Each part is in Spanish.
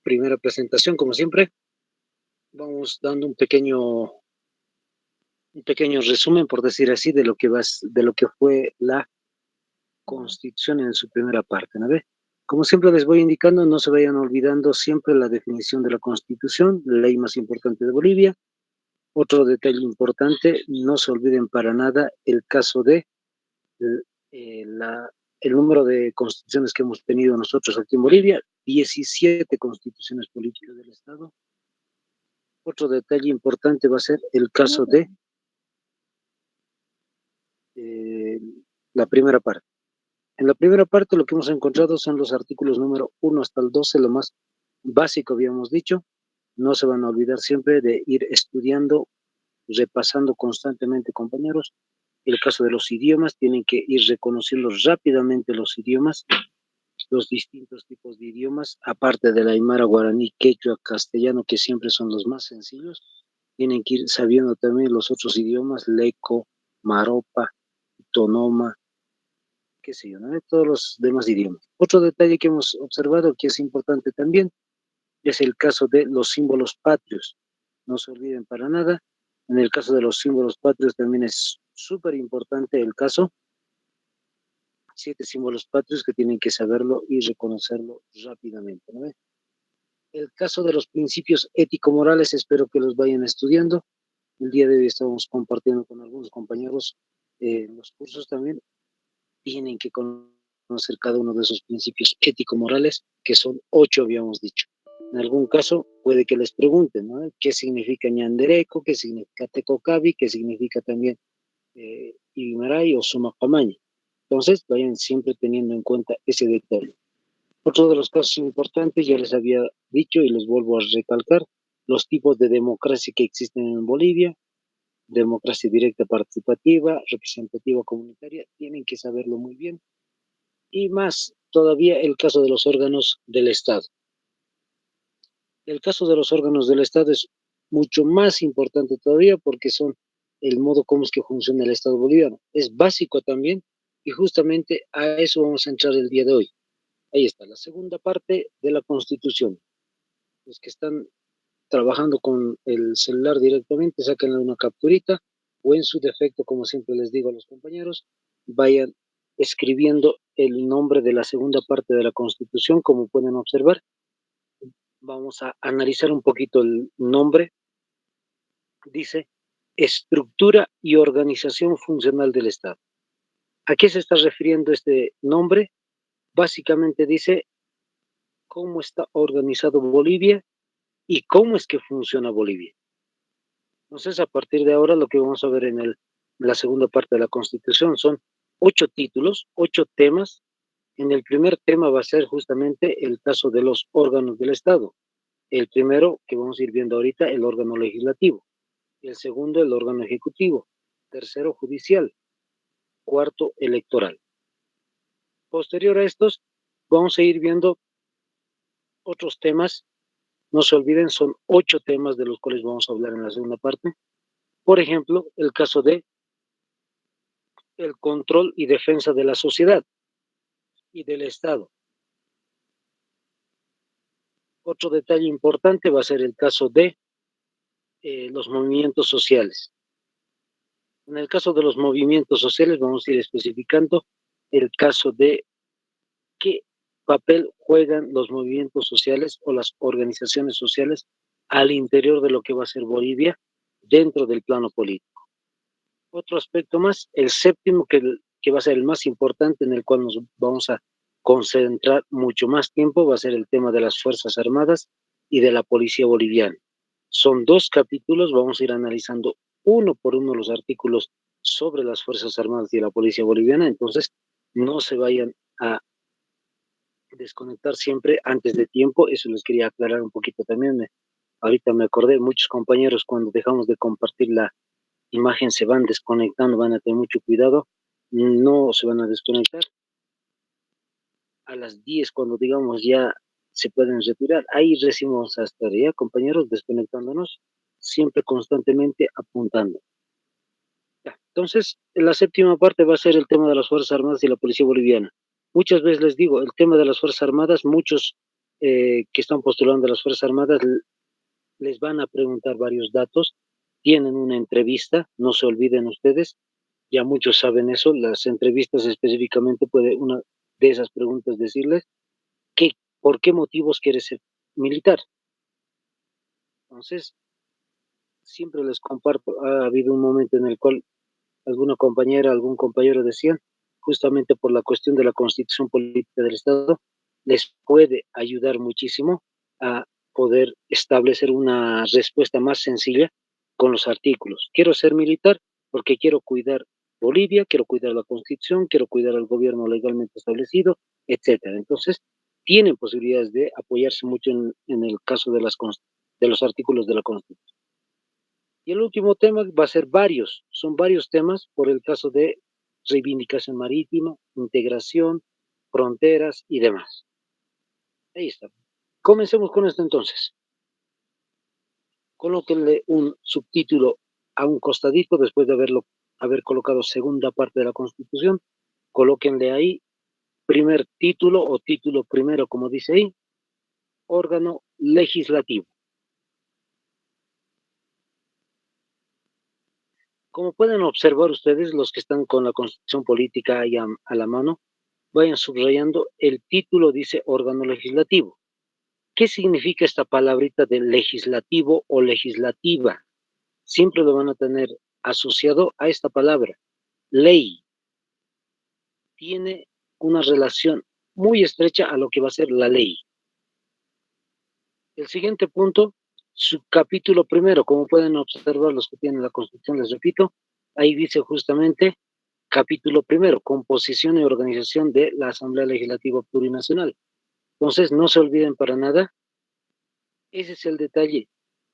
primera presentación, como siempre, vamos dando un pequeño resumen, por decir así, de lo que fue la Constitución en su primera parte, ¿no ve? Como siempre les voy indicando, no se vayan olvidando siempre la definición de la Constitución, la ley más importante de Bolivia. Otro detalle importante, no se olviden para nada el caso de el número de constituciones que hemos tenido nosotros aquí en Bolivia, 17 constituciones políticas del Estado. Otro detalle importante va a ser el caso de eh, la primera parte. En la primera parte lo que hemos encontrado son los artículos número 1 hasta el 12, lo más básico habíamos dicho. No se van a olvidar siempre de ir estudiando, repasando constantemente, compañeros. El caso de los idiomas, tienen que ir reconociendo rápidamente los idiomas, los distintos tipos de idiomas, aparte del aymara, guaraní, quechua, castellano, que siempre son los más sencillos. Tienen que ir sabiendo también los otros idiomas, leco, maropa, tonoma, qué sé yo, ¿no? De todos los demás idiomas. Otro detalle que hemos observado que es importante también es el caso de los símbolos patrios. No se olviden para nada. En el caso de los símbolos patrios también es súper importante el caso. 7 símbolos patrios que tienen que saberlo y reconocerlo rápidamente, ¿no? El caso de los principios ético-morales, espero que los vayan estudiando. El día de hoy estamos compartiendo con algunos compañeros los cursos también. Tienen que conocer cada uno de esos principios ético-morales, que son 8, habíamos dicho. En algún caso puede que les pregunten, ¿no? ¿Qué significa ñandereco? ¿Qué significa tecocabi? ¿Qué significa también Ibimaray o Sumacamaña? Entonces, vayan siempre teniendo en cuenta ese detalle. Otro de los casos importantes, ya les había dicho y les vuelvo a recalcar, los tipos de democracia que existen en Bolivia: democracia directa participativa, representativa comunitaria, tienen que saberlo muy bien. Y más todavía el caso de los órganos del Estado. El caso de los órganos del Estado es mucho más importante todavía porque son el modo como es que funciona el Estado boliviano. Es básico también y justamente a eso vamos a entrar el día de hoy. Ahí está, la segunda parte de la Constitución. Los que están trabajando con el celular directamente, sáquenle una capturita o en su defecto, como siempre les digo a los compañeros, vayan escribiendo el nombre de la segunda parte de la Constitución. Como pueden observar, vamos a analizar un poquito el nombre. Dice estructura y organización funcional del Estado. ¿A qué se está refiriendo este nombre? Básicamente dice cómo está organizado Bolivia y cómo es que funciona Bolivia. Entonces, a partir de ahora, lo que vamos a ver en la segunda parte de la Constitución son 8 títulos, 8 temas. En el primer tema va a ser justamente el caso de los órganos del Estado. El primero, que vamos a ir viendo ahorita, el órgano legislativo. El segundo, el órgano ejecutivo. Tercero, judicial. Cuarto, electoral. Posterior a estos, vamos a ir viendo otros temas. No se olviden, son 8 temas de los cuales vamos a hablar en la segunda parte. Por ejemplo, el caso de el control y defensa de la sociedad y del Estado. Otro detalle importante va a ser el caso de los movimientos sociales. En el caso de los movimientos sociales vamos a ir especificando el caso de qué papel juegan los movimientos sociales o las organizaciones sociales al interior de lo que va a ser Bolivia dentro del plano político. Otro aspecto más, el séptimo, que va a ser el más importante, en el cual nos vamos a concentrar mucho más tiempo, va a ser el tema de las Fuerzas Armadas y de la Policía Boliviana. Son 2 capítulos, vamos a ir analizando uno por uno los artículos sobre las Fuerzas Armadas y la Policía Boliviana. Entonces, no se vayan a desconectar siempre antes de tiempo. Eso les quería aclarar un poquito también. Ahorita me acordé, muchos compañeros cuando dejamos de compartir la imagen se van desconectando, van a tener mucho cuidado, no se van a desconectar. A las 10, cuando digamos ya se pueden retirar, ahí recién vamos a estar, ya compañeros, desconectándonos, siempre constantemente apuntando. Ya. Entonces, la séptima parte va a ser el tema de las Fuerzas Armadas y la Policía Boliviana. Muchas veces les digo, el tema de las Fuerzas Armadas, muchos que están postulando a las Fuerzas Armadas, les van a preguntar varios datos, tienen una entrevista, no se olviden ustedes, ya muchos saben eso, las entrevistas específicamente puede una de esas preguntas decirles que, por qué motivos quieres ser militar. Entonces, siempre les comparto, ha habido un momento en el cual alguna compañera, algún compañero decían, justamente por la cuestión de la constitución política del Estado, les puede ayudar muchísimo a poder establecer una respuesta más sencilla con los artículos. Quiero ser militar porque quiero cuidar Bolivia, quiero cuidar la constitución, quiero cuidar al gobierno legalmente establecido, etcétera. Entonces, tienen posibilidades de apoyarse mucho en el caso de los artículos de la constitución. Y el último tema va a ser varios, son varios temas por el caso de reivindicación marítima, integración, fronteras y demás. Ahí está. Comencemos con esto entonces. Colóquenle un subtítulo a un costadito después de haber colocado segunda parte de la Constitución. Colóquenle ahí primer título o título primero, como dice ahí, órgano legislativo. Como pueden observar ustedes, los que están con la Constitución política ahí a la mano, vayan subrayando, el título dice órgano legislativo. ¿Qué significa esta palabrita de legislativo o legislativa? Siempre lo van a tener asociado a esta palabra, ley. Tiene una relación muy estrecha a lo que va a ser la ley. El siguiente punto, su capítulo primero, como pueden observar los que tienen la Constitución, les repito, ahí dice justamente capítulo primero, composición y organización de la Asamblea Legislativa Plurinacional. Entonces, no se olviden para nada, ese es el detalle.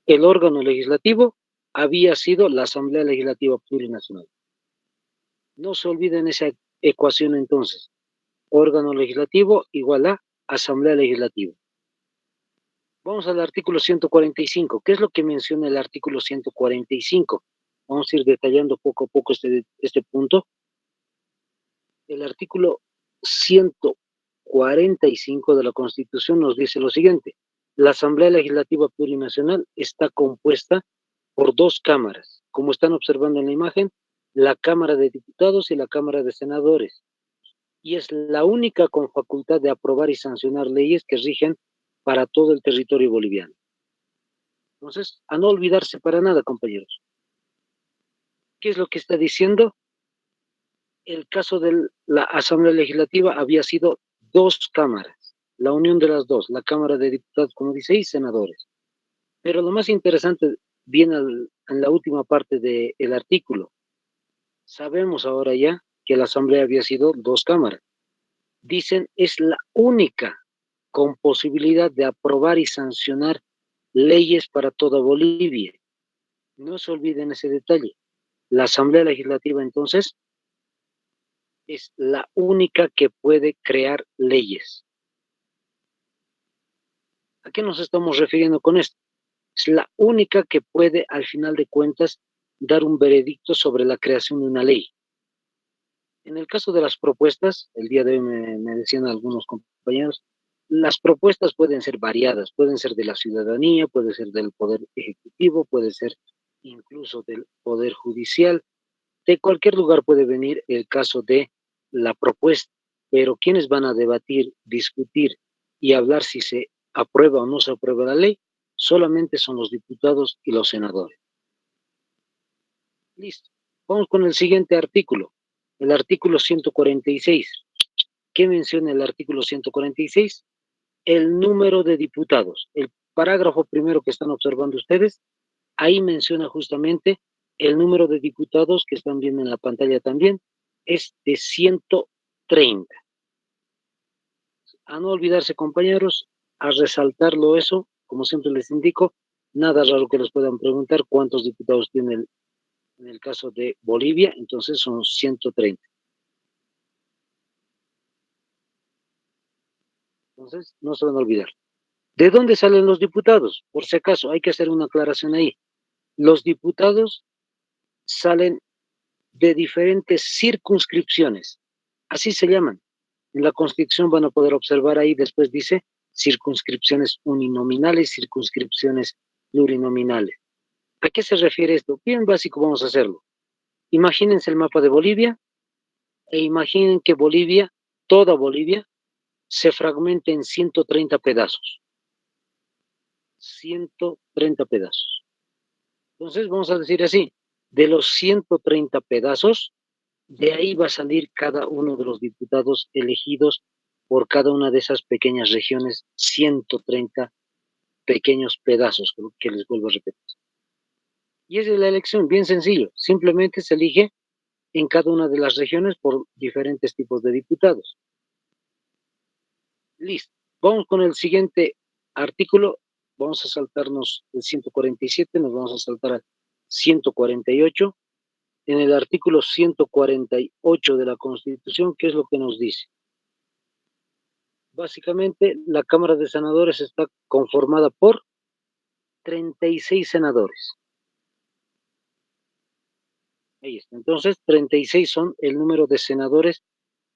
El órgano legislativo había sido la Asamblea Legislativa Plurinacional. No se olviden esa ecuación entonces. Órgano legislativo igual a Asamblea Legislativa. Vamos al artículo 145. ¿Qué es lo que menciona el artículo 145? Vamos a ir detallando poco a poco este punto. El artículo 145 de la Constitución nos dice lo siguiente. La Asamblea Legislativa Plurinacional está compuesta por dos cámaras. Como están observando en la imagen, la Cámara de Diputados y la Cámara de Senadores. Y es la única con facultad de aprobar y sancionar leyes que rigen para todo el territorio boliviano. Entonces, a no olvidarse para nada, compañeros. ¿Qué es lo que está diciendo? El caso de la Asamblea Legislativa había sido dos cámaras, la unión de las dos, la Cámara de Diputados, como dice, y senadores. Pero lo más interesante viene en la última parte del artículo. Sabemos ahora ya que la Asamblea había sido dos cámaras. Dicen, es la única con posibilidad de aprobar y sancionar leyes para toda Bolivia. No se olviden ese detalle. La Asamblea Legislativa, entonces, es la única que puede crear leyes. ¿A qué nos estamos refiriendo con esto? Es la única que puede, al final de cuentas, dar un veredicto sobre la creación de una ley. En el caso de las propuestas, el día de hoy me decían algunos compañeros, las propuestas pueden ser variadas, pueden ser de la ciudadanía, puede ser del Poder Ejecutivo, puede ser incluso del Poder Judicial. De cualquier lugar puede venir el caso de la propuesta, pero quienes van a debatir, discutir y hablar si se aprueba o no se aprueba la ley, solamente son los diputados y los senadores. Listo. Vamos con el siguiente artículo, el artículo 146. ¿Qué menciona el artículo 146? El número de diputados. El parágrafo primero que están observando ustedes, ahí menciona justamente el número de diputados que están viendo en la pantalla también, es de 130. A no olvidarse, compañeros, a resaltarlo eso, como siempre les indico, nada raro que les puedan preguntar cuántos diputados tiene en el caso de Bolivia, entonces son 130. Entonces, no se van a olvidar. ¿De dónde salen los diputados? Por si acaso, hay que hacer una aclaración ahí. Los diputados salen de diferentes circunscripciones, así se llaman. En la Constitución van a poder observar ahí, después dice circunscripciones uninominales, circunscripciones plurinominales. ¿A qué se refiere esto? Bien básico, vamos a hacerlo. Imagínense el mapa de Bolivia e imaginen que Bolivia, toda Bolivia, se fragmenta en 130 pedazos. 130 pedazos. Entonces, vamos a decir así, de los 130 pedazos, de ahí va a salir cada uno de los diputados elegidos por cada una de esas pequeñas regiones, 130 pequeños pedazos, que les vuelvo a repetir. Y esa es la elección, bien sencillo, simplemente se elige en cada una de las regiones por diferentes tipos de diputados. Listo. Vamos con el siguiente artículo. Vamos a saltarnos el 147, nos vamos a saltar al 148. En el artículo 148 de la Constitución, ¿qué es lo que nos dice? Básicamente, la Cámara de Senadores está conformada por 36 senadores. Ahí está. Entonces, 36 son el número de senadores,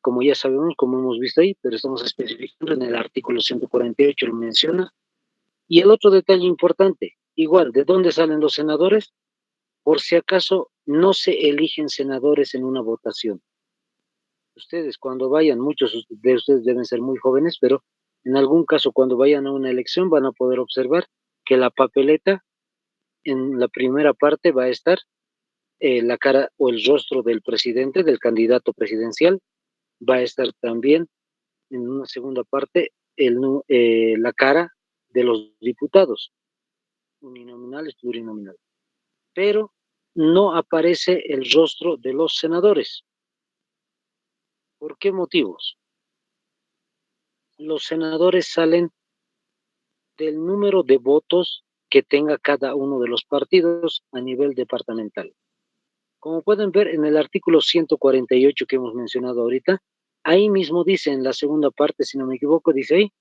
como ya sabemos, como hemos visto ahí, pero estamos especificando en el artículo 148, lo menciona. Y el otro detalle importante, igual, ¿de dónde salen los senadores? Por si acaso no se eligen senadores en una votación. Ustedes cuando vayan, muchos de ustedes deben ser muy jóvenes, pero en algún caso cuando vayan a una elección van a poder observar que la papeleta en la primera parte va a estar la cara o el rostro del presidente, del candidato presidencial, va a estar también en una segunda parte la cara de los diputados, uninominales, plurinominales. Pero no aparece el rostro de los senadores. ¿Por qué motivos? Los senadores salen del número de votos que tenga cada uno de los partidos a nivel departamental. Como pueden ver en el artículo 148 que hemos mencionado ahorita, ahí mismo dice en la segunda parte, si no me equivoco, dice ahí,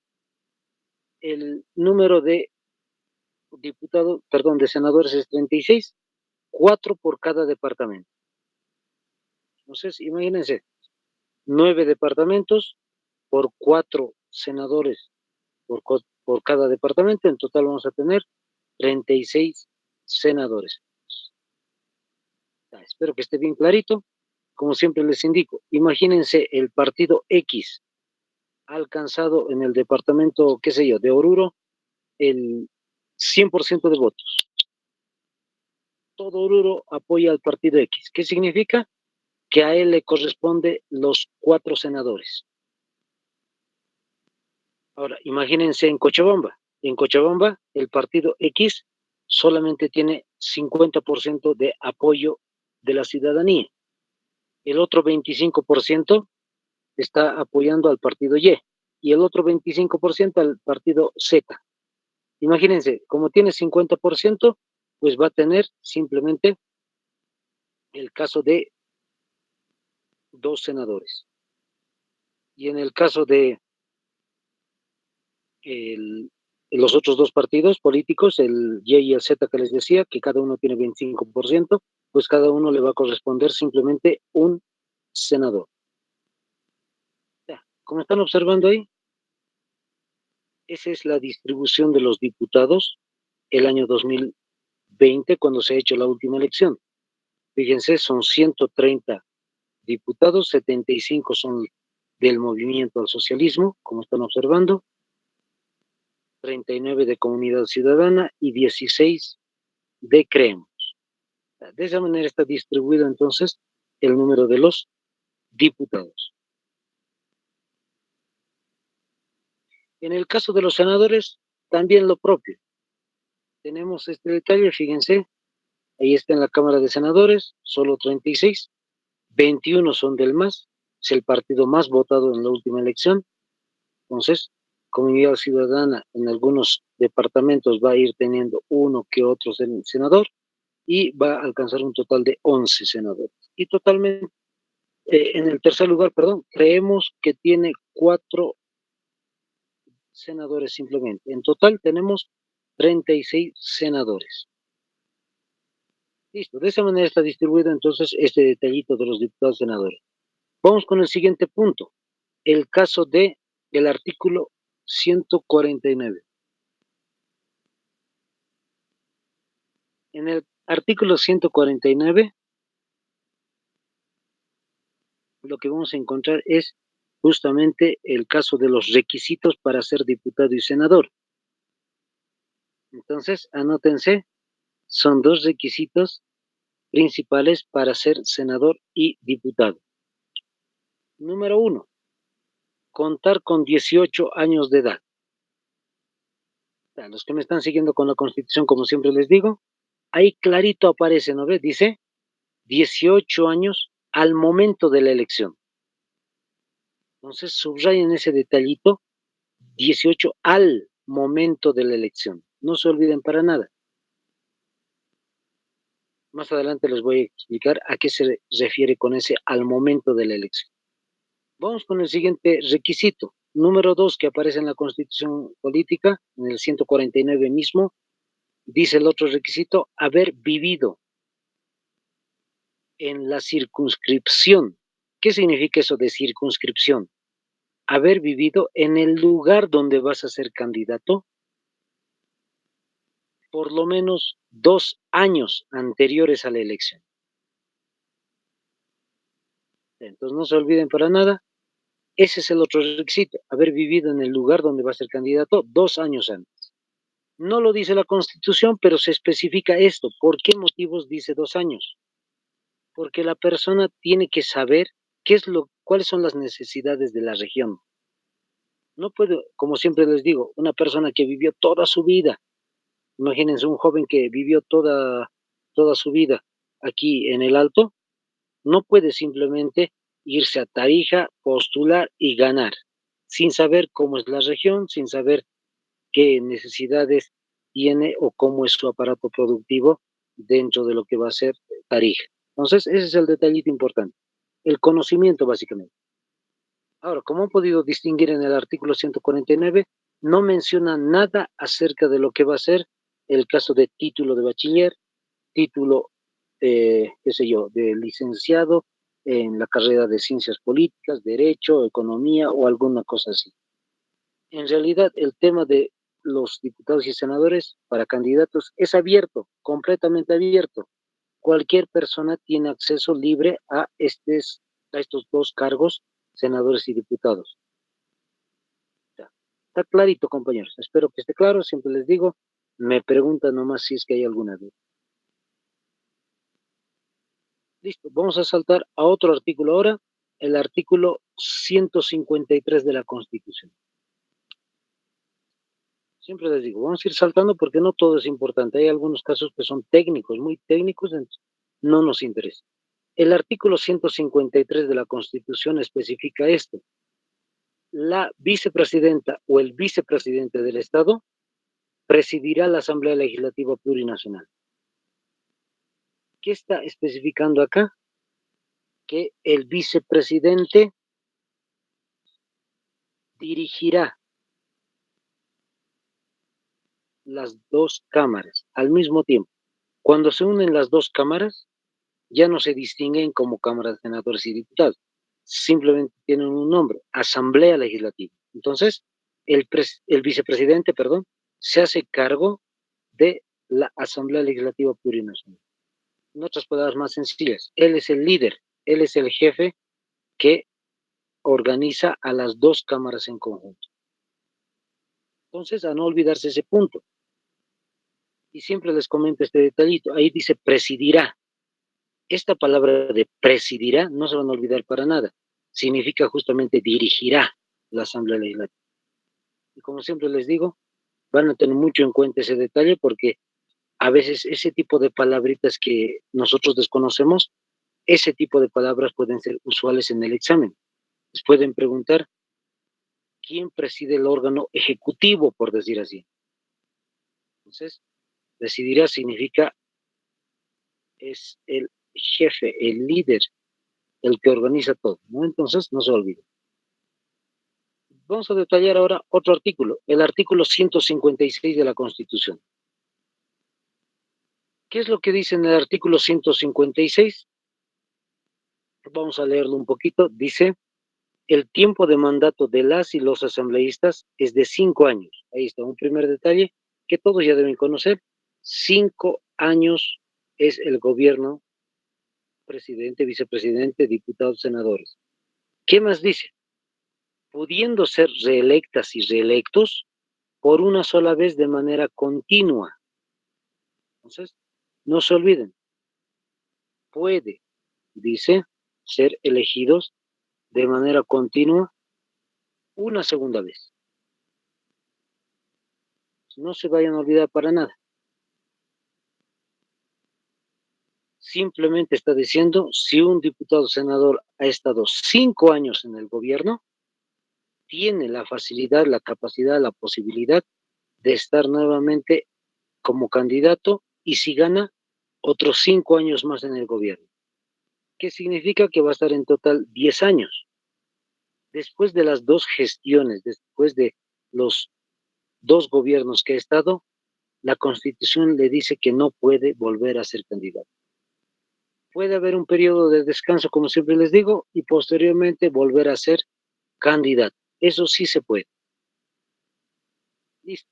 el número de diputados, perdón, de senadores es 36, 4 por cada departamento. Entonces, imagínense, 9 departamentos por 4 senadores por cada departamento, en total vamos a tener 36 senadores. Espero que esté bien clarito. Como siempre les indico, imagínense el partido X ha alcanzado en el departamento, qué sé yo, de Oruro, el 100% de votos. Todo Oruro apoya al partido X. ¿Qué significa? Que a él le corresponde los 4 senadores. Ahora, imagínense en Cochabamba. En Cochabamba, el partido X solamente tiene 50% de apoyo de la ciudadanía. El otro 25% está apoyando al partido y el otro 25% al partido Z. Imagínense, como tiene 50%, pues va a tener simplemente el caso de 2 senadores. Y en el caso de los otros 2 partidos políticos, el Y y el Z que les decía, que cada uno tiene 25%, pues cada uno le va a corresponder simplemente un senador. Ya, como están observando ahí, esa es la distribución de los diputados el año 2020, cuando se ha hecho la última elección. Fíjense, son 130 diputados, 75 son del movimiento al socialismo, como están observando, 39 de Comunidad Ciudadana y 16 de Creemos. De esa manera está distribuido entonces el número de los diputados. En el caso de los senadores, también lo propio. Tenemos este detalle, fíjense, ahí está en la Cámara de Senadores, solo 36, 21 son del MAS, es el partido más votado en la última elección. Entonces, Comunidad Ciudadana en algunos departamentos va a ir teniendo uno que otro senador y va a alcanzar un total de 11 senadores. Y totalmente, en el tercer lugar, creemos que tiene 4 senadores simplemente. En total tenemos 36 senadores. Listo, de esa manera está distribuido entonces este detallito de los diputados senadores. Vamos con el siguiente punto, el caso del artículo 149. En el artículo 149, lo que vamos a encontrar es justamente el caso de los requisitos para ser diputado y senador. Entonces, anótense, son dos requisitos principales para ser senador y diputado. Número 1, contar con 18 años de edad. A los que me están siguiendo con la Constitución, como siempre les digo, ahí clarito aparece, ¿no ves? Dice 18 años al momento de la elección. Entonces, subrayen ese detallito, 18 al momento de la elección. No se olviden para nada. Más adelante les voy a explicar a qué se refiere con ese al momento de la elección. Vamos con el siguiente requisito. Número 2, que aparece en la Constitución Política, en el 149 mismo, dice el otro requisito, haber vivido en la circunscripción. ¿Qué significa eso de circunscripción? Haber vivido en el lugar donde vas a ser candidato por lo menos 2 años anteriores a la elección. Entonces no se olviden para nada, ese es el otro requisito, haber vivido en el lugar donde va a ser candidato 2 años antes. No lo dice la Constitución, pero se especifica esto. ¿Por qué motivos dice 2 años? Porque la persona tiene que saber cuáles son las necesidades de la región. No puede, como siempre les digo, una persona que vivió toda su vida, imagínense un joven que vivió toda su vida aquí en el Alto, no puede simplemente irse a Tarija, postular y ganar, sin saber cómo es la región, sin saber qué necesidades tiene o cómo es su aparato productivo dentro de lo que va a ser Tarija. Entonces, ese es el detallito importante, el conocimiento básicamente. Ahora, como han podido distinguir en el artículo 149, no menciona nada acerca de lo que va a ser el caso de título de bachiller, título, qué sé yo, de licenciado en la carrera de ciencias políticas, derecho, economía o alguna cosa así. En realidad, el tema de los diputados y senadores para candidatos es abierto, completamente abierto. Cualquier persona tiene acceso libre a estos dos cargos, senadores y diputados. Está clarito, compañeros. Espero que esté claro. Siempre les digo, me preguntan nomás si es que hay alguna duda. Listo, vamos a saltar a otro artículo ahora, el artículo 153 de la Constitución. Siempre les digo, vamos a ir saltando porque no todo es importante. Hay algunos casos que son técnicos, muy técnicos, entonces no nos interesa. El artículo 153 de la Constitución especifica esto. La vicepresidenta o el vicepresidente del Estado presidirá la Asamblea Legislativa Plurinacional. ¿Qué está especificando acá? Que el vicepresidente dirigirá las dos cámaras al mismo tiempo. Cuando se unen las dos cámaras, ya no se distinguen como Cámara de Senadores y Diputados, simplemente tienen un nombre, Asamblea Legislativa. Entonces, el vicepresidente, perdón, se hace cargo de la Asamblea Legislativa Plurinacional. En otras palabras más sencillas, él es el líder, él es el jefe que organiza a las dos cámaras en conjunto. Entonces, a no olvidarse ese punto. Y siempre les comento este detallito, ahí dice presidirá. Esta palabra de presidirá no se van a olvidar para nada. Significa justamente dirigirá la Asamblea Legislativa. Y como siempre les digo, van a tener mucho en cuenta ese detalle porque a veces ese tipo de palabritas que nosotros desconocemos, ese tipo de palabras pueden ser usuales en el examen. Les pueden preguntar quién preside el órgano ejecutivo, por decir así. Entonces, presidirá significa es el jefe, el líder, el que organiza todo, ¿no? Entonces, no se olvide. Vamos a detallar ahora otro artículo, el artículo 156 de la Constitución. ¿Qué es lo que dice en el artículo 156? Vamos a leerlo un poquito. Dice, El tiempo de mandato de las y los asambleístas es de 5 años. Ahí está un primer detalle que todos ya deben conocer. 5 años es el gobierno, presidente, vicepresidente, diputados, senadores. ¿Qué más dice? Pudiendo ser reelectas y reelectos por una sola vez de manera continua. Entonces, no se olviden, puede, dice, ser elegidos de manera continua una segunda vez. No se vayan a olvidar para nada. Simplemente está diciendo, si un diputado senador ha estado 5 años en el gobierno, tiene la facilidad, la capacidad, la posibilidad de estar nuevamente como candidato y si gana, otros 5 años más en el gobierno. ¿Qué significa? Que va a estar en total 10 años. Después de las 2 gestiones, después de los 2 gobiernos que ha estado, la Constitución le dice que no puede volver a ser candidato. Puede haber un periodo de descanso, como siempre les digo, y posteriormente volver a ser candidato. Eso sí se puede. Listo.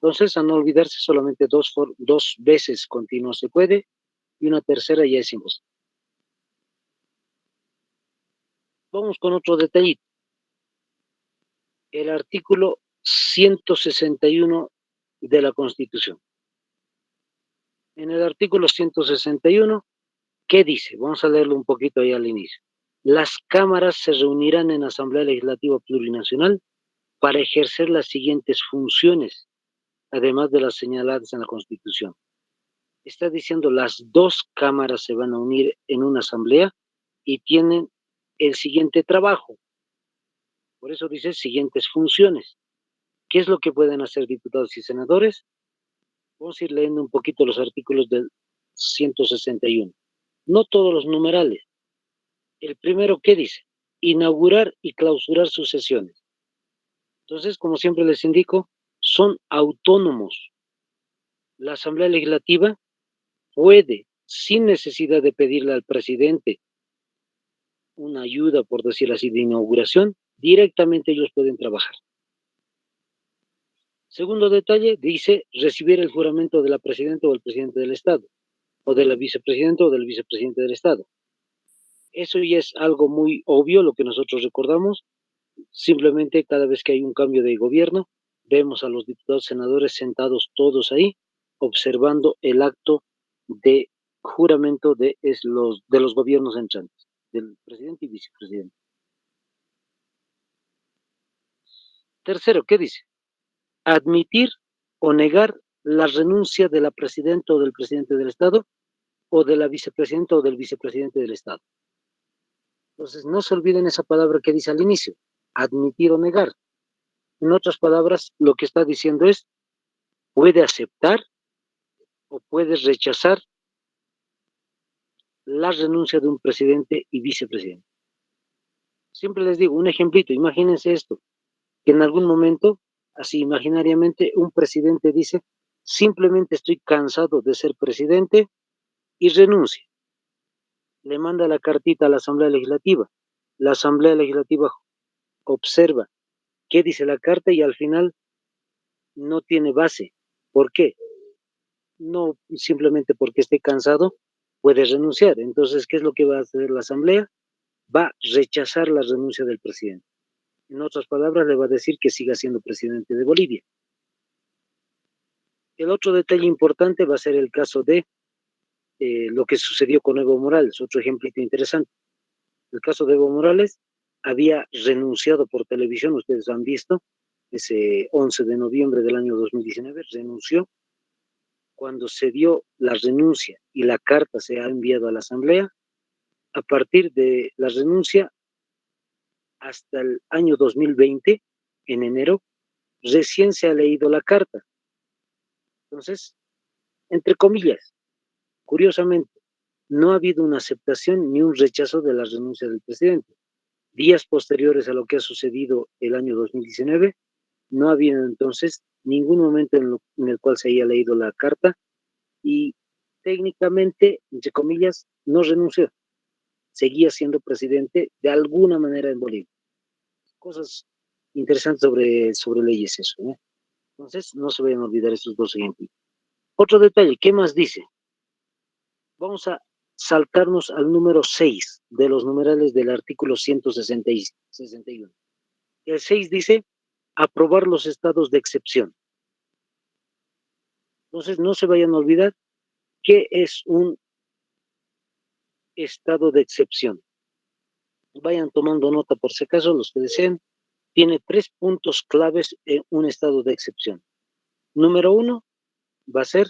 Entonces, a no olvidarse, solamente dos veces continuas se puede y una tercera ya es imposible. Vamos con otro detallito. El artículo 161 de la Constitución. En el artículo 161, ¿qué dice? Vamos a leerlo un poquito ahí al inicio. Las cámaras se reunirán en Asamblea Legislativa Plurinacional para ejercer las siguientes funciones, además de las señaladas en la Constitución. Está diciendo las 2 cámaras se van a unir en una asamblea y tienen el siguiente trabajo. Por eso dice siguientes funciones. ¿Qué es lo que pueden hacer diputados y senadores? Vamos a ir leyendo un poquito los artículos del 161. No todos los numerales. El primero, ¿qué dice? Inaugurar y clausurar sus sesiones. Entonces, como siempre les indico, son autónomos. La Asamblea Legislativa puede, sin necesidad de pedirle al presidente una ayuda, por decir así, de inauguración, directamente ellos pueden trabajar. Segundo detalle, dice recibir el juramento de la presidenta o del presidente del Estado, o de la vicepresidenta o del vicepresidente del Estado. Eso ya es algo muy obvio, lo que nosotros recordamos. Simplemente cada vez que hay un cambio de gobierno, vemos a los diputados senadores sentados todos ahí, observando el acto de juramento de los gobiernos entrantes, del presidente y vicepresidente. Tercero, ¿qué dice? Admitir o negar la renuncia de la presidenta o del presidente del Estado o de la vicepresidenta o del vicepresidente del Estado. Entonces, no se olviden esa palabra que dice al inicio, admitir o negar. En otras palabras, lo que está diciendo es, puede aceptar o puede rechazar la renuncia de un presidente y vicepresidente. Siempre les digo, un ejemplito, imagínense esto, que en algún momento, así imaginariamente, un presidente dice, simplemente estoy cansado de ser presidente y renuncia. Le manda la cartita a la Asamblea Legislativa. La Asamblea Legislativa observa qué dice la carta y al final no tiene base. ¿Por qué? No simplemente porque esté cansado puede renunciar. Entonces, ¿qué es lo que va a hacer la Asamblea? Va a rechazar la renuncia del presidente. En otras palabras, le va a decir que siga siendo presidente de Bolivia. El otro detalle importante va a ser el caso de lo que sucedió con Evo Morales, otro ejemplito interesante. El caso de Evo Morales había renunciado por televisión, ustedes han visto, ese 11 de noviembre del año 2019, renunció. Cuando se dio la renuncia y la carta se ha enviado a la Asamblea, a partir de la renuncia hasta el año 2020, en enero, recién se ha leído la carta. Entonces, entre comillas, curiosamente, no ha habido una aceptación ni un rechazo de la renuncia del presidente. Días posteriores a lo que ha sucedido el año 2019, no ha habido entonces ningún momento en el cual se haya leído la carta y técnicamente, entre comillas, no renunció. Seguía siendo presidente de alguna manera en Bolivia. cosas interesantes sobre leyes eso, ¿eh? Entonces, no se vayan a olvidar estos dos ejemplos. Otro detalle, ¿qué más dice? Vamos a saltarnos al número 6 de los numerales del artículo 161. El 6 dice, aprobar los estados de excepción. Entonces, no se vayan a olvidar qué es un estado de excepción. Vayan tomando nota por si acaso, los que deseen. Tiene 3 puntos claves en un estado de excepción. Número 1 va a ser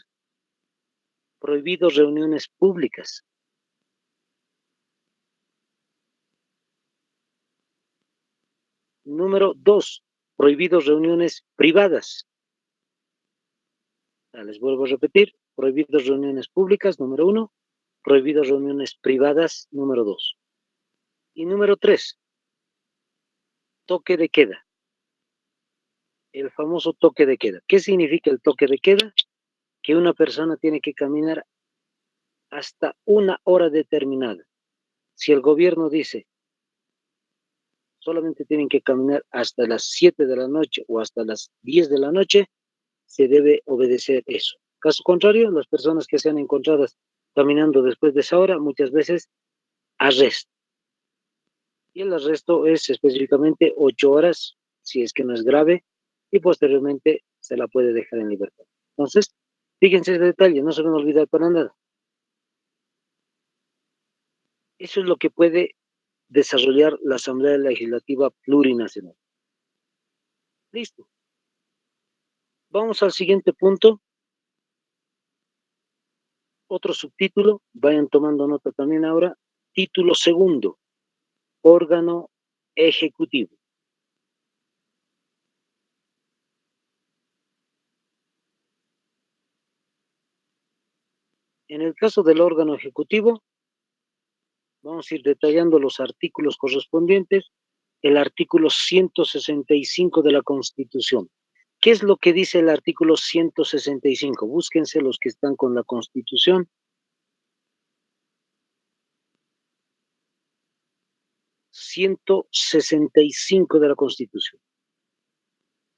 prohibido reuniones públicas. Número 2, prohibido reuniones privadas. Les vuelvo a repetir, prohibido reuniones públicas, número 1, prohibido reuniones privadas, número 2. Y número 3, toque de queda. El famoso toque de queda. ¿Qué significa el toque de queda? Que una persona tiene que caminar hasta una hora determinada. Si el gobierno dice solamente tienen que caminar hasta las 7 de la noche o hasta las 10 de la noche, se debe obedecer eso. Caso contrario, las personas que sean encontradas caminando después de esa hora, muchas veces arresto. Y el arresto es específicamente 8 horas, si es que no es grave, y posteriormente se la puede dejar en libertad. Entonces, fíjense ese detalle, no se van a olvidar para nada. Eso es lo que puede desarrollar la Asamblea Legislativa Plurinacional. Listo. Vamos al siguiente punto. Otro subtítulo, vayan tomando nota también ahora. Título segundo, órgano ejecutivo. En el caso del órgano ejecutivo, vamos a ir detallando los artículos correspondientes. El artículo 165 de la Constitución. ¿Qué es lo que dice el artículo 165? Búsquense los que están con la Constitución. 165 de la Constitución.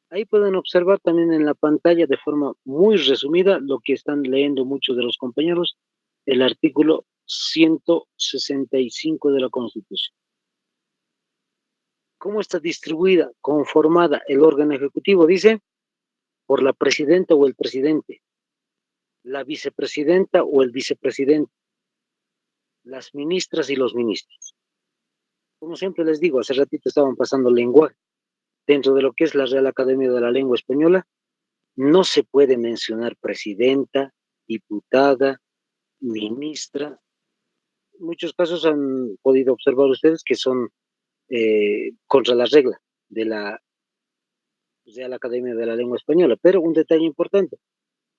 Ahí pueden observar también en la pantalla de forma muy resumida lo que están leyendo muchos de los compañeros, el artículo 165 de la Constitución. ¿Cómo está distribuida, conformada el órgano ejecutivo? Dice, por la presidenta o el presidente, la vicepresidenta o el vicepresidente, las ministras y los ministros. Como siempre les digo, hace ratito estaban pasando lenguaje. Dentro de lo que es la Real Academia de la Lengua Española, no se puede mencionar presidenta, diputada, ministra. En muchos casos han podido observar ustedes que son contra la regla de la Real Academia de la Lengua Española. Pero un detalle importante,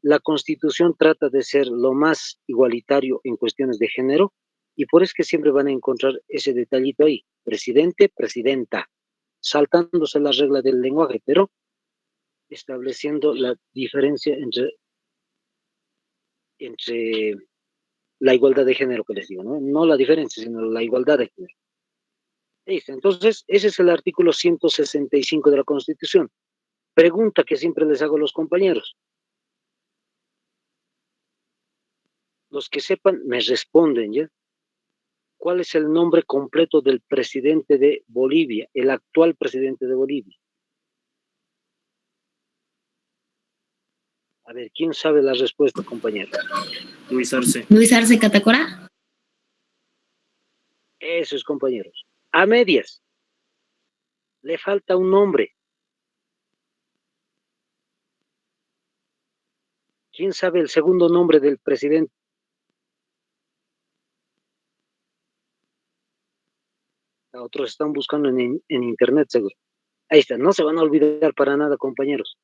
la Constitución trata de ser lo más igualitario en cuestiones de género y por eso es que siempre van a encontrar ese detallito ahí, presidente, presidenta, saltándose la regla del lenguaje, pero estableciendo la diferencia entre la igualdad de género que les digo, ¿no? No la diferencia, sino la igualdad de género. ¿Listo? Entonces, ese es el artículo 165 de la Constitución. Pregunta que siempre les hago a los compañeros. Los que sepan me responden, ¿ya? ¿Cuál es el nombre completo del presidente de Bolivia, el actual presidente de Bolivia? A ver, ¿quién sabe la respuesta, compañeros? Luis Arce. Luis Arce Catacora. Eso es, compañeros. A medias. Le falta un nombre. ¿Quién sabe el segundo nombre del presidente? A otros están buscando en internet, seguro. Ahí está, no se van a olvidar para nada, compañeros.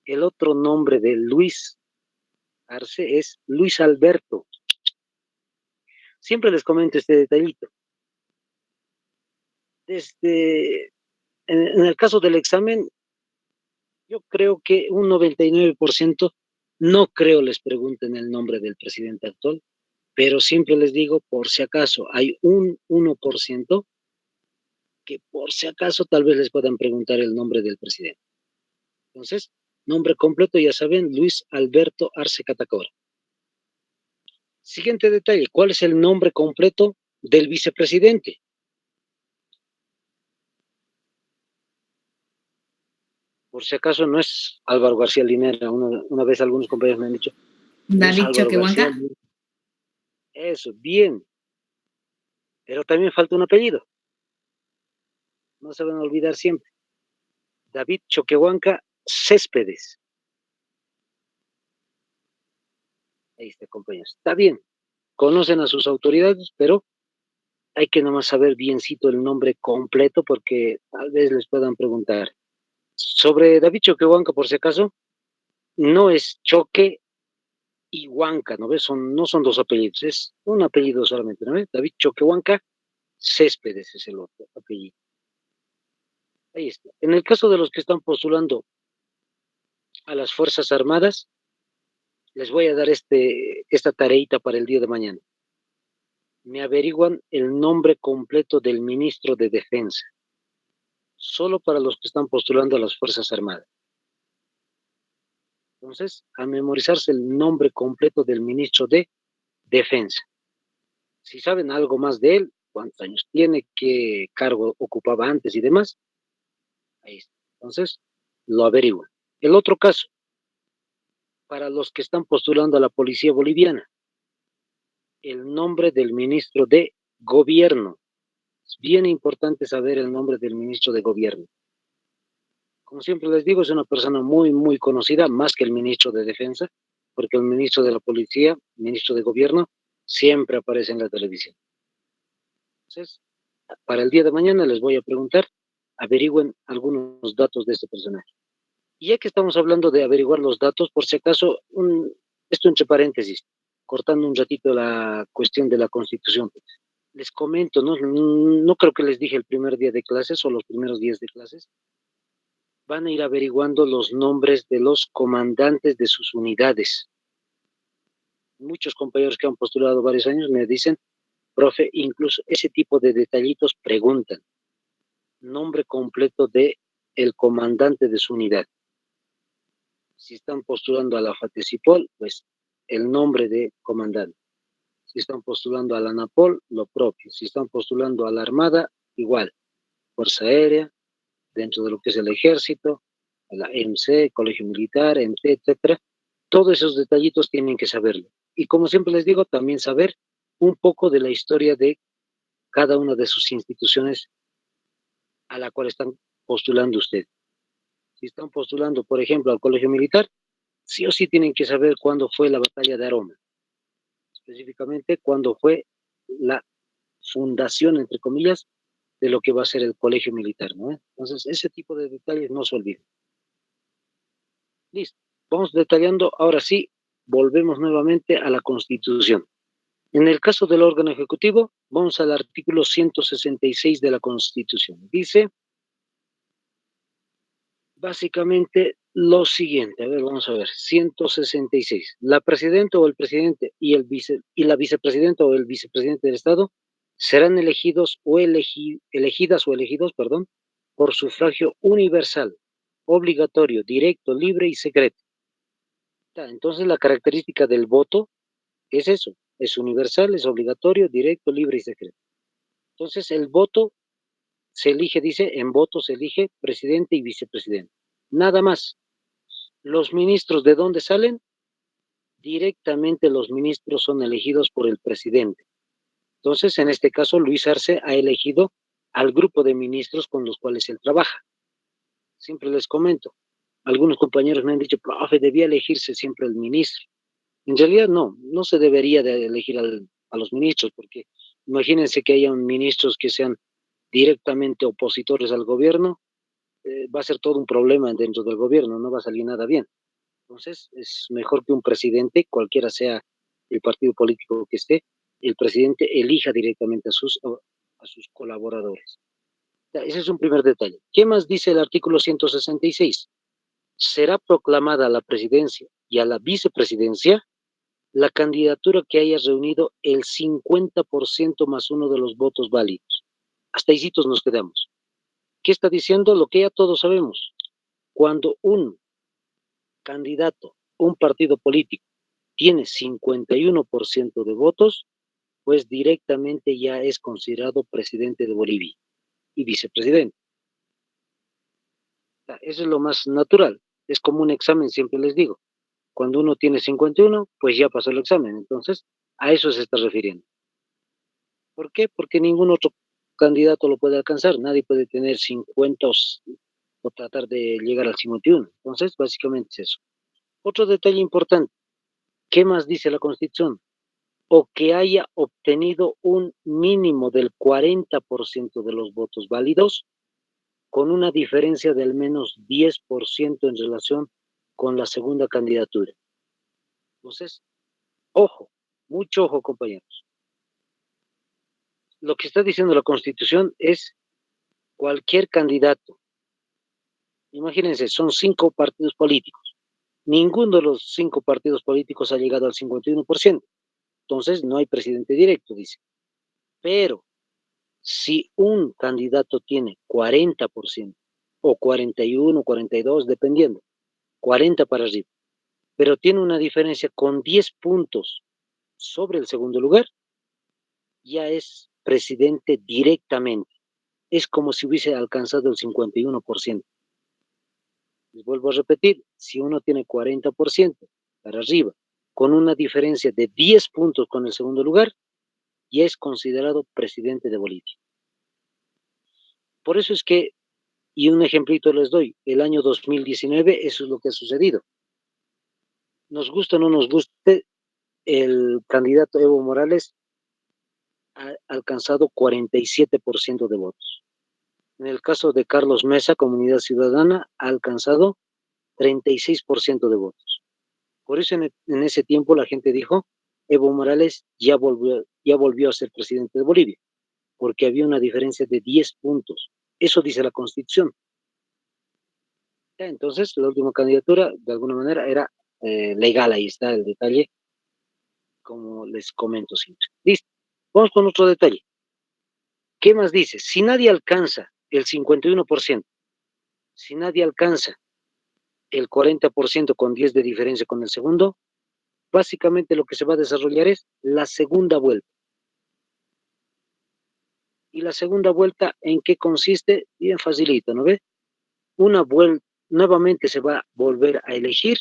El otro nombre de Luis Arce es Luis Alberto. Siempre les comento este detallito. En el caso del examen, yo creo que un 99% no creo les pregunten el nombre del presidente actual, pero siempre les digo, por si acaso hay un 1%, que por si acaso tal vez les puedan preguntar el nombre del presidente. Entonces, nombre completo, ya saben, Luis Alberto Arce Catacora. Siguiente detalle, ¿cuál es el nombre completo del vicepresidente? Por si acaso no es Álvaro García Linera. Una vez algunos compañeros me han dicho, David Choquehuanca. Eso, bien. Pero también falta un apellido. No se van a olvidar siempre. David Choquehuanca Céspedes. Ahí está, compañeros. Está bien. Conocen a sus autoridades, pero hay que nomás saber biencito el nombre completo porque tal vez les puedan preguntar. Sobre David Choquehuanca, por si acaso, no es Choque y Huanca, ¿no ves? No son dos apellidos, es un apellido solamente, ¿no ves? David Choquehuanca Céspedes es el otro apellido. Ahí está. En el caso de los que están postulando a las Fuerzas Armadas, les voy a dar esta tareita para el día de mañana. Me averiguan el nombre completo del ministro de Defensa, solo para los que están postulando a las Fuerzas Armadas. Entonces, a memorizarse el nombre completo del ministro de Defensa. Si saben algo más de él, cuántos años tiene, qué cargo ocupaba antes y demás, ahí está. Entonces, lo averiguan. El otro caso, para los que están postulando a la Policía Boliviana, el nombre del ministro de Gobierno. Es bien importante saber el nombre del ministro de Gobierno. Como siempre les digo, es una persona muy, muy conocida, más que el ministro de Defensa, porque el ministro de la Policía, ministro de Gobierno, siempre aparece en la televisión. Entonces, para el día de mañana les voy a preguntar, averigüen algunos datos de este personaje. Y ya que estamos hablando de averiguar los datos, por si acaso, esto entre paréntesis, cortando un ratito la cuestión de la Constitución. Les comento, no creo que les dije el primer día de clases o los primeros días de clases, van a ir averiguando los nombres de los comandantes de sus unidades. Muchos compañeros que han postulado varios años me dicen, profe, incluso ese tipo de detallitos preguntan. Nombre completo de el comandante de su unidad. Si están postulando a la FATESIPOL, pues el nombre de comandante. Si están postulando a la ANAPOL, lo propio. Si están postulando a la Armada, igual. Fuerza Aérea, dentro de lo que es el Ejército, a la MC, Colegio Militar, MC, etcétera. Todos esos detallitos tienen que saberlo. Y como siempre les digo, también saber un poco de la historia de cada una de sus instituciones a la cual están postulando ustedes. Si están postulando, por ejemplo, al Colegio Militar, sí o sí tienen que saber cuándo fue la batalla de Aroma, específicamente cuándo fue la fundación, entre comillas, de lo que va a ser el Colegio Militar, ¿no? Entonces, ese tipo de detalles no se olviden. Listo, vamos detallando, ahora sí, volvemos nuevamente a la Constitución. En el caso del órgano ejecutivo, vamos al artículo 166 de la Constitución. Dice básicamente lo siguiente, a ver, vamos a ver, 166. La presidenta o el presidente y la vicepresidenta o el vicepresidente del Estado serán elegidos o elegidas o elegidos, perdón, por sufragio universal, obligatorio, directo, libre y secreto. Entonces la característica del voto es eso, es universal, es obligatorio, directo, libre y secreto. Entonces el voto se elige, dice, en voto se elige presidente y vicepresidente. Nada más. Los ministros, ¿de dónde salen? Directamente los ministros son elegidos por el presidente. Entonces, en este caso, Luis Arce ha elegido al grupo de ministros con los cuales él trabaja. Siempre les comento, algunos compañeros me han dicho, profe, debía elegirse siempre el ministro. En realidad no se debería de elegir a los ministros, porque imagínense que haya ministros que sean directamente opositores al gobierno, va a ser todo un problema dentro del gobierno, no va a salir nada bien. Entonces, es mejor que un presidente, cualquiera sea el partido político que esté, el presidente elija directamente a sus colaboradores. Ese es un primer detalle. ¿Qué más dice el artículo 166? Será proclamada a la presidencia y a la vicepresidencia la candidatura que haya reunido el 50% más uno de los votos válidos. Hasta ahí nos quedamos. ¿Qué está diciendo? Lo que ya todos sabemos. Cuando un candidato, un partido político, tiene 51% de votos, pues directamente ya es considerado presidente de Bolivia y vicepresidente. Eso es lo más natural. Es como un examen, siempre les digo. Cuando uno tiene 51, pues ya pasó el examen. Entonces, a eso se está refiriendo. ¿Por qué? Porque ningún otro candidato lo puede alcanzar. Nadie puede tener 50 o tratar de llegar al 51. Entonces, básicamente es eso. Otro detalle importante. ¿Qué más dice la Constitución? O que haya obtenido un mínimo del 40% de los votos válidos con una diferencia de al menos 10% en relación con la segunda candidatura. Entonces, ojo, mucho ojo, compañeros. Lo que está diciendo la Constitución es cualquier candidato. Imagínense, son 5 partidos políticos. Ninguno de los 5 partidos políticos ha llegado al 51%. Entonces, no hay presidente directo, dice. Pero, si un candidato tiene 40% o 41, 42, dependiendo, 40 para arriba, pero tiene una diferencia con 10 puntos sobre el segundo lugar, ya es presidente directamente. Es como si hubiese alcanzado el 51%. Les vuelvo a repetir, si uno tiene 40% para arriba, con una diferencia de 10 puntos con el segundo lugar, ya es considerado presidente de Bolivia. Por eso es que, y un ejemplito les doy, el año 2019, eso es lo que ha sucedido. Nos gusta o no nos guste, el candidato Evo Morales ha alcanzado 47% de votos. En el caso de Carlos Mesa, Comunidad Ciudadana, ha alcanzado 36% de votos. Por eso en ese tiempo la gente dijo, Evo Morales ya volvió a ser presidente de Bolivia, porque había una diferencia de 10 puntos. Eso dice la Constitución. Entonces, la última candidatura, de alguna manera, era legal. Ahí está el detalle, como les comento siempre. Listo. Vamos con otro detalle. ¿Qué más dice? Si nadie alcanza el 51%, si nadie alcanza el 40% con 10 de diferencia con el segundo, básicamente lo que se va a desarrollar es la segunda vuelta. ¿Y la segunda vuelta en qué consiste? Bien facilito, ¿no ve? Una vuelta, nuevamente se va a volver a elegir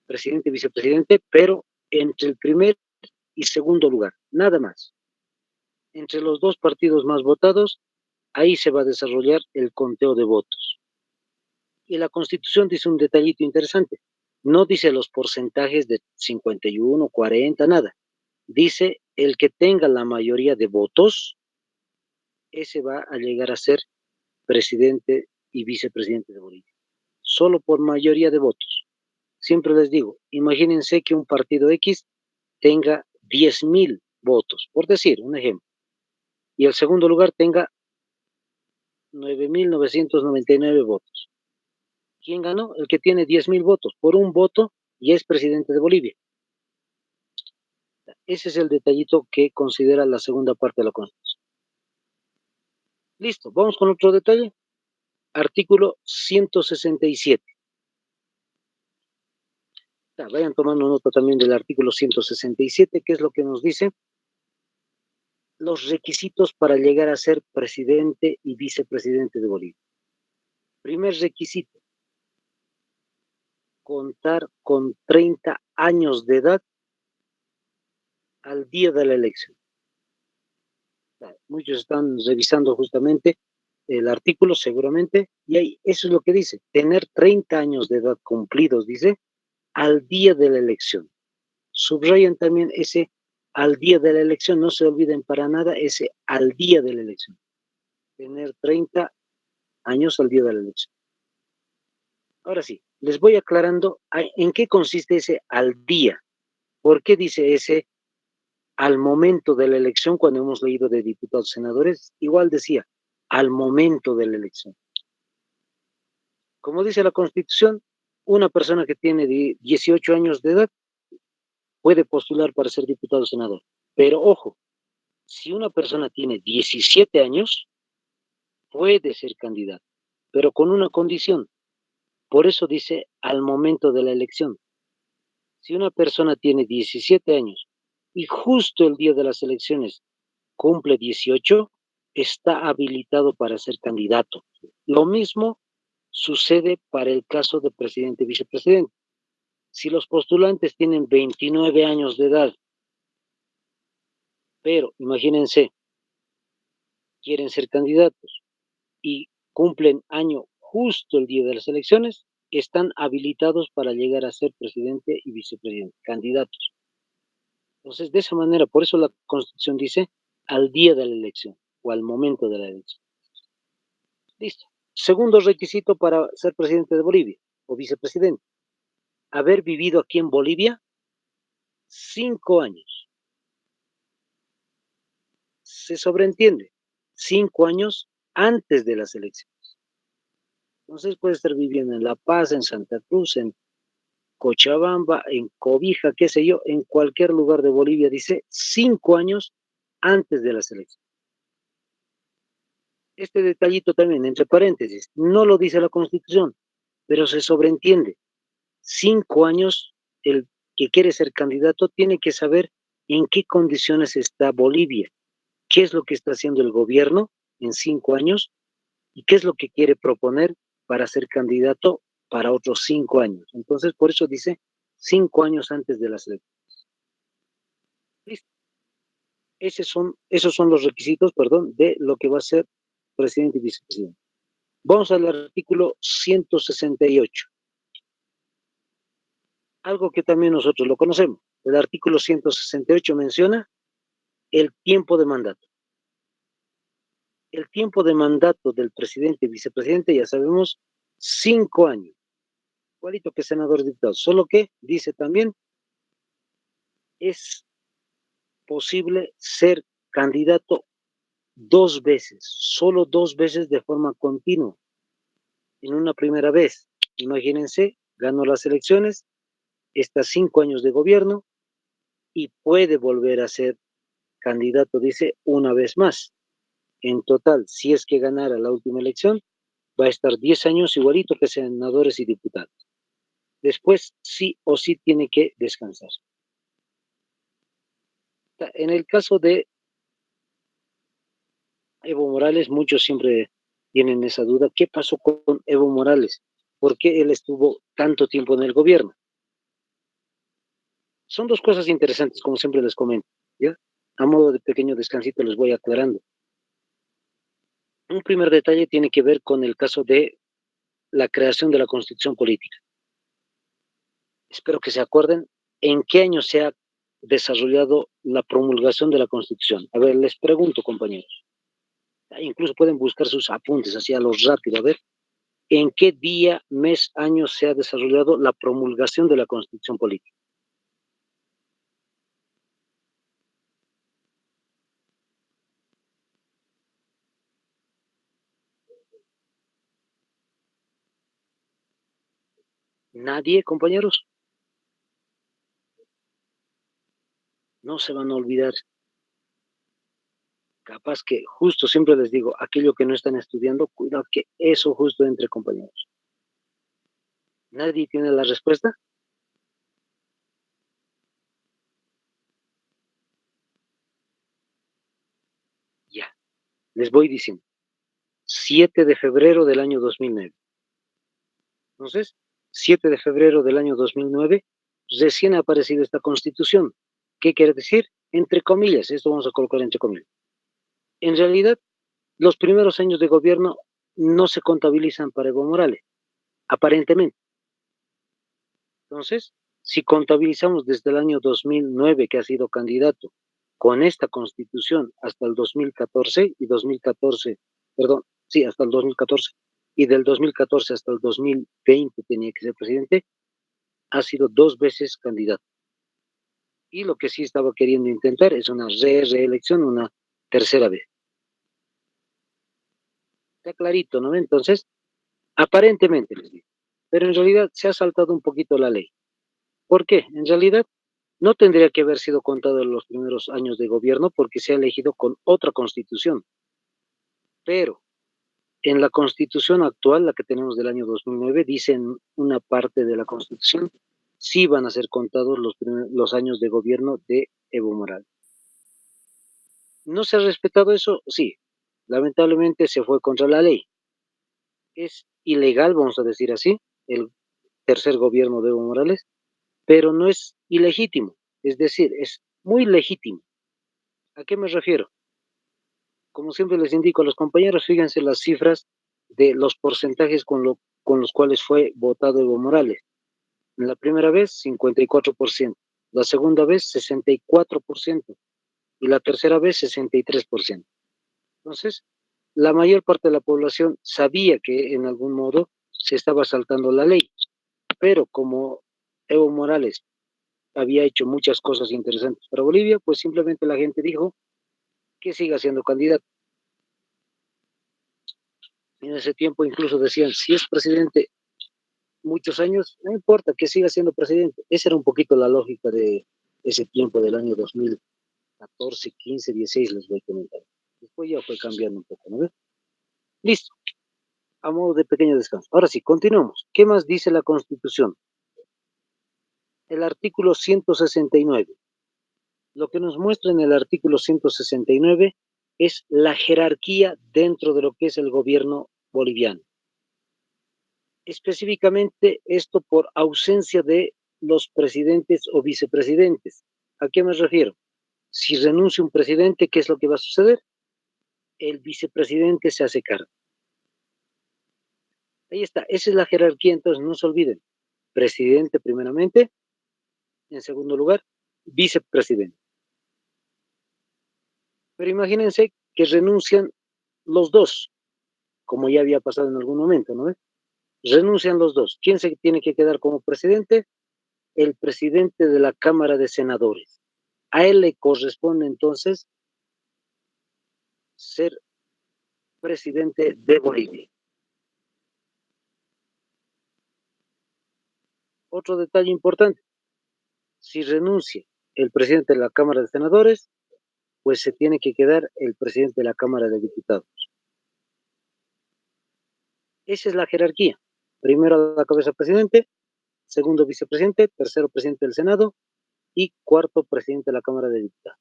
presidente y vicepresidente, pero entre el primer y segundo lugar, nada más. Entre los 2 partidos más votados, ahí se va a desarrollar el conteo de votos. Y la Constitución dice un detallito interesante. No dice los porcentajes de 51, 40, nada. Dice el que tenga la mayoría de votos, ese va a llegar a ser presidente y vicepresidente de Bolivia. Solo por mayoría de votos. Siempre les digo, imagínense que un partido X tenga 10.000 votos, por decir un ejemplo, y el segundo lugar tenga 9.999 votos. ¿Quién ganó? El que tiene 10.000 votos. Por un voto y es presidente de Bolivia. Ese es el detallito que considera la segunda parte de la Constitución. Listo, vamos con otro detalle. Artículo 167. Vayan tomando nota también del artículo 167, que es lo que nos dice los requisitos para llegar a ser presidente y vicepresidente de Bolivia. Primer requisito, contar con 30 años de edad al día de la elección. Muchos están revisando justamente el artículo seguramente, y ahí eso es lo que dice, tener 30 años de edad cumplidos, dice, al día de la elección. Subrayan también ese al día de la elección, no se olviden para nada ese al día de la elección. Tener 30 años al día de la elección. Ahora sí, les voy aclarando en qué consiste ese al día. ¿Por qué dice ese al momento de la elección? Cuando hemos leído de diputados senadores, igual decía, al momento de la elección. Como dice la Constitución, una persona que tiene 18 años de edad puede postular para ser diputado o senador. Pero ojo, si una persona tiene 17 años, puede ser candidato, pero con una condición. Por eso dice al momento de la elección. Si una persona tiene 17 años y justo el día de las elecciones cumple 18, está habilitado para ser candidato. Lo mismo sucede para el caso de presidente y vicepresidente. Si los postulantes tienen 29 años de edad, pero imagínense, quieren ser candidatos y cumplen año justo el día de las elecciones, están habilitados para llegar a ser presidente y vicepresidente, candidatos. Entonces, de esa manera, por eso la Constitución dice al día de la elección o al momento de la elección. Listo. Segundo requisito para ser presidente de Bolivia o vicepresidente, haber vivido aquí en Bolivia 5 años. Se sobreentiende, 5 años antes de las elecciones. Entonces puede estar viviendo en La Paz, en Santa Cruz, en Cochabamba, en Cobija, qué sé yo, en cualquier lugar de Bolivia, dice 5 años antes de las elecciones. Este detallito también, entre paréntesis, no lo dice la Constitución, pero se sobreentiende. 5 años, el que quiere ser candidato tiene que saber en qué condiciones está Bolivia, qué es lo que está haciendo el gobierno en 5 años y qué es lo que quiere proponer para ser candidato para otros 5 años. Entonces, por eso dice 5 años antes de las elecciones. ¿Listo? Esos son los requisitos, perdón, de lo que va a ser presidente y vicepresidente. Vamos al artículo 168. Algo que también nosotros lo conocemos. El artículo 168 menciona el tiempo de mandato. El tiempo de mandato del presidente y vicepresidente, ya sabemos, 5 años. Igualito que senadores diputados. Solo que dice también, es posible ser candidato 2 veces, solo 2 veces de forma continua. En una primera vez, imagínense, ganó las elecciones, está 5 años de gobierno y puede volver a ser candidato, dice, una vez más. En total, si es que ganara la última elección, va a estar 10 años igualito que senadores y diputados. Después, sí o sí tiene que descansar. En el caso de Evo Morales, muchos siempre tienen esa duda. ¿Qué pasó con Evo Morales? ¿Por qué él estuvo tanto tiempo en el gobierno? Son dos cosas interesantes, como siempre les comento, ¿ya? A modo de pequeño descansito les voy aclarando. Un primer detalle tiene que ver con el caso de la creación de la Constitución Política. Espero que se acuerden en qué año se ha desarrollado la promulgación de la Constitución. A ver, les pregunto, compañeros. Incluso pueden buscar sus apuntes así a lo rápido. A ver, ¿en qué día, mes, año se ha desarrollado la promulgación de la Constitución Política? ¿Nadie, compañeros? No se van a olvidar. Capaz que justo siempre les digo, aquello que no están estudiando, cuidado que eso justo entre, compañeros. ¿Nadie tiene la respuesta? Ya, les voy diciendo. 7 de febrero del año 2009. Entonces, 7 de febrero del año 2009, recién ha aparecido esta Constitución. ¿Qué quiere decir? Entre comillas, esto vamos a colocar entre comillas. En realidad, los primeros años de gobierno no se contabilizan para Evo Morales, aparentemente. Entonces, si contabilizamos desde el año 2009 que ha sido candidato con esta Constitución hasta el 2014 y 2014, perdón, sí, hasta el 2014 y del 2014 hasta el 2020 tenía que ser presidente, ha sido 2 veces candidato. Y lo que sí estaba queriendo intentar es una reelección una tercera vez. Está clarito, ¿no? Entonces, aparentemente les digo, pero en realidad se ha saltado un poquito la ley. ¿Por qué? En realidad no tendría que haber sido contado en los primeros años de gobierno porque se ha elegido con otra constitución. Pero en la Constitución actual, la que tenemos del año 2009, dice en una parte de la Constitución, sí van a ser contados los años de gobierno de Evo Morales. ¿No se ha respetado eso? Sí. Lamentablemente se fue contra la ley. Es ilegal, vamos a decir así, el tercer gobierno de Evo Morales, pero no es ilegítimo. Es decir, es muy legítimo. ¿A qué me refiero? Como siempre les indico a los compañeros, fíjense las cifras de los porcentajes con los cuales fue votado Evo Morales. En la primera vez, 54%, la segunda vez, 64%, y la tercera vez, 63%. Entonces, la mayor parte de la población sabía que en algún modo se estaba saltando la ley, pero como Evo Morales había hecho muchas cosas interesantes para Bolivia, pues simplemente la gente dijo que siga siendo candidato. En ese tiempo incluso decían, si es presidente muchos años, no importa que siga siendo presidente. Esa era un poquito la lógica de ese tiempo del año 2014, 15, 16, les voy a comentar. Después ya fue cambiando un poco, ¿no? Listo, a modo de pequeño descanso. Ahora sí, continuamos. ¿Qué más dice la Constitución? El artículo 169. Lo que nos muestra en el artículo 169 es la jerarquía dentro de lo que es el gobierno boliviano. Específicamente esto por ausencia de los presidentes o vicepresidentes. ¿A qué me refiero? Si renuncia un presidente, ¿qué es lo que va a suceder? El vicepresidente se hace cargo. Ahí está, esa es la jerarquía, entonces no se olviden. Presidente primeramente, en segundo lugar, vicepresidente. Pero imagínense que renuncian los dos, como ya había pasado en algún momento, ¿no? Renuncian los dos. ¿Quién se tiene que quedar como presidente? El presidente de la Cámara de Senadores. A él le corresponde entonces ser presidente de Bolivia. Otro detalle importante, si renuncia el presidente de la Cámara de Senadores, pues se tiene que quedar el presidente de la Cámara de Diputados. Esa es la jerarquía. Primero a la cabeza presidente, segundo vicepresidente, tercero presidente del Senado y cuarto presidente de la Cámara de Diputados.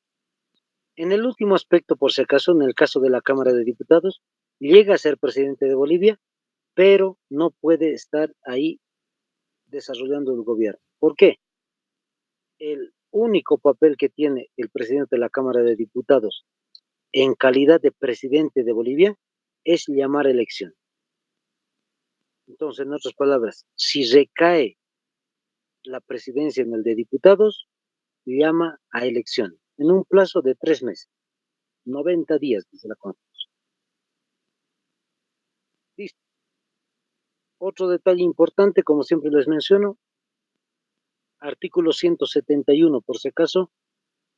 En el último aspecto, por si acaso, en el caso de la Cámara de Diputados, llega a ser presidente de Bolivia, pero no puede estar ahí desarrollando el gobierno. ¿Por qué? El único papel que tiene el presidente de la Cámara de Diputados en calidad de presidente de Bolivia es llamar a elección. Entonces, en otras palabras, si recae la presidencia en el de diputados, llama a elección en un plazo de 3 meses, 90 días, dice la Constitución. Listo. Otro detalle importante, como siempre les menciono, artículo 171, por si acaso,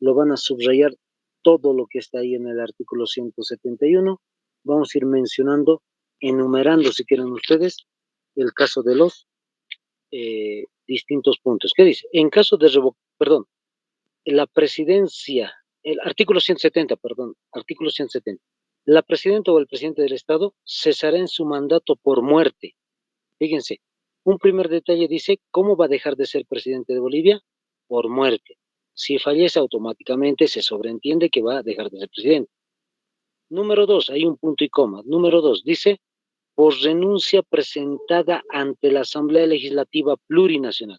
lo van a subrayar todo lo que está ahí en el artículo 171. Vamos a ir mencionando, enumerando, si quieren ustedes, el caso de los distintos puntos. ¿Qué dice? En caso de la presidencia, el artículo 170, artículo 170. La presidenta o el presidente del Estado cesará en su mandato por muerte. Fíjense, un primer detalle dice, ¿cómo va a dejar de ser presidente de Bolivia? Por muerte. Si fallece automáticamente se sobreentiende que va a dejar de ser presidente. Número 2, hay un punto y coma. Número 2, dice, por renuncia presentada ante la Asamblea Legislativa Plurinacional.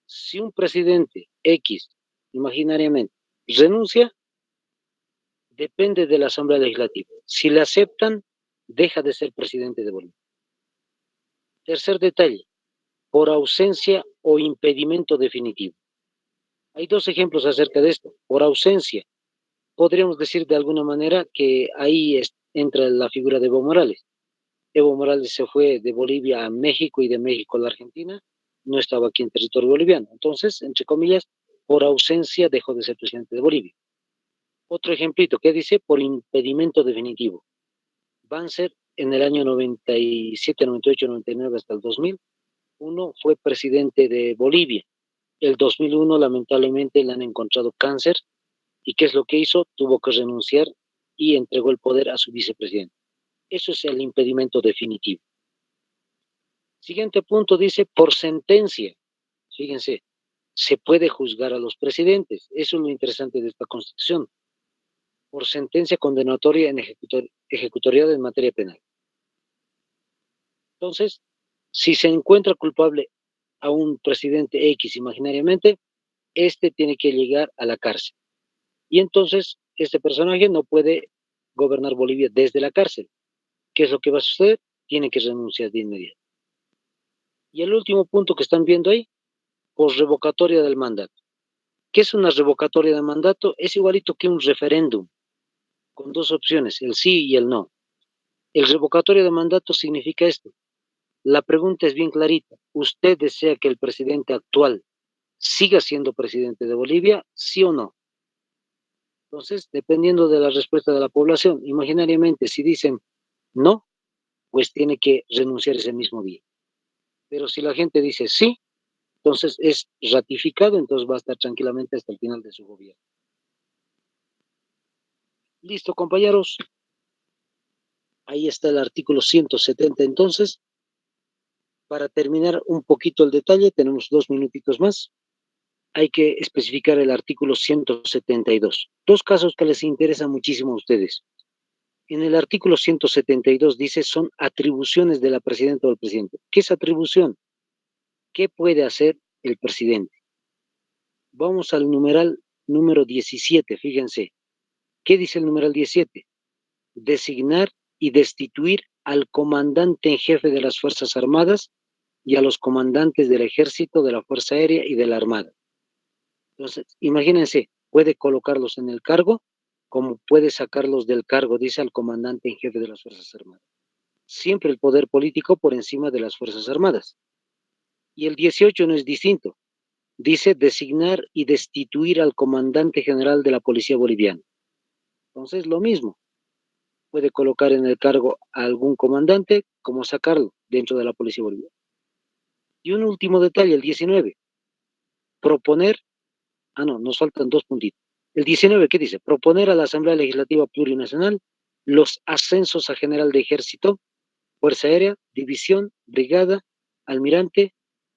Si un presidente X, imaginariamente, renuncia, depende de la Asamblea Legislativa. Si le aceptan, deja de ser presidente de Bolivia. Tercer detalle, por ausencia o impedimento definitivo. Hay dos ejemplos acerca de esto. Por ausencia, podríamos decir de alguna manera que ahí entra la figura de Evo Morales. Evo Morales se fue de Bolivia a México y de México a la Argentina, no estaba aquí en territorio boliviano. Entonces, entre comillas, por ausencia dejó de ser presidente de Bolivia. Otro ejemplito, ¿qué dice? Por impedimento definitivo. Banzer en el año 97, 98, 99 hasta el 2000, uno fue presidente de Bolivia. El 2001 lamentablemente le han encontrado cáncer y ¿qué es lo que hizo? Tuvo que renunciar y entregó el poder a su vicepresidente. Eso es el impedimento definitivo. Siguiente punto dice, por sentencia. Fíjense, se puede juzgar a los presidentes. Eso es lo interesante de esta Constitución. Por sentencia condenatoria en ejecutoriada en materia penal. Entonces, si se encuentra culpable a un presidente X imaginariamente, este tiene que llegar a la cárcel. Y entonces, este personaje no puede gobernar Bolivia desde la cárcel. ¿Qué es lo que va a suceder? Tiene que renunciar de inmediato. Y el último punto que están viendo ahí, por revocatoria del mandato. ¿Qué es una revocatoria de mandato? Es igualito que un referéndum, con dos opciones, el sí y el no. El revocatorio de mandato significa esto. La pregunta es bien clarita. ¿Usted desea que el presidente actual siga siendo presidente de Bolivia, sí o no? Entonces, dependiendo de la respuesta de la población, imaginariamente, si dicen no, pues tiene que renunciar ese mismo día. Pero si la gente dice sí, entonces es ratificado, entonces va a estar tranquilamente hasta el final de su gobierno. Listo, compañeros. Ahí está el artículo 170. Entonces, para terminar un poquito el detalle, tenemos 2 minutitos más. Hay que especificar el artículo 172. Dos casos que les interesan muchísimo a ustedes. En el artículo 172 dice son atribuciones de la presidenta o del presidente. ¿Qué es atribución? ¿Qué puede hacer el presidente? Vamos al numeral número 17, fíjense. ¿Qué dice el numeral 17? Designar y destituir al comandante en jefe de las Fuerzas Armadas y a los comandantes del Ejército, de la Fuerza Aérea y de la Armada. Entonces, imagínense, puede colocarlos en el cargo, como puede sacarlos del cargo, dice al comandante en jefe de las Fuerzas Armadas. Siempre el poder político por encima de las Fuerzas Armadas. Y el 18 no es distinto. Dice designar y destituir al comandante general de la Policía Boliviana. Entonces, lo mismo. Puede colocar en el cargo a algún comandante, como sacarlo dentro de la Policía Boliviana. Y un último detalle, el 19. Proponer, no, nos faltan 2 puntitos. El 19, ¿qué dice? Proponer a la Asamblea Legislativa Plurinacional los ascensos a general de ejército, Fuerza Aérea, División, Brigada, Almirante,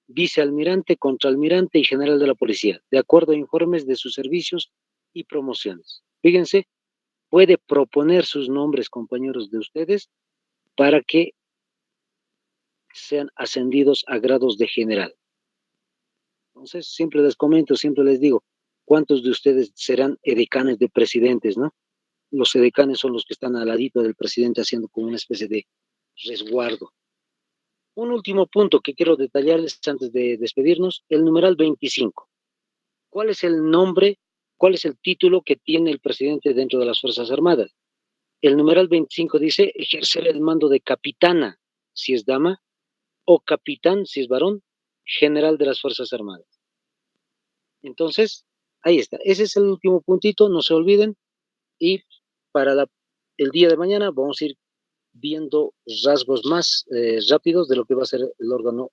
Vicealmirante, Contraalmirante y General de la Policía, de acuerdo a informes de sus servicios y promociones. Fíjense, puede proponer sus nombres, compañeros de ustedes, para que sean ascendidos a grados de general. Entonces, siempre les comento, siempre les digo, ¿cuántos de ustedes serán edecanes de presidentes, no? Los edecanes son los que están al ladito del presidente haciendo como una especie de resguardo. Un último punto que quiero detallarles antes de despedirnos, el numeral 25. ¿Cuál es el nombre, cuál es el título que tiene el presidente dentro de las Fuerzas Armadas? El numeral 25 dice ejercer el mando de capitana, si es dama, o capitán, si es varón, general de las Fuerzas Armadas. Entonces, ahí está. Ese es el último puntito, no se olviden. Y para el día de mañana vamos a ir viendo rasgos más rápidos de lo que va a ser el órgano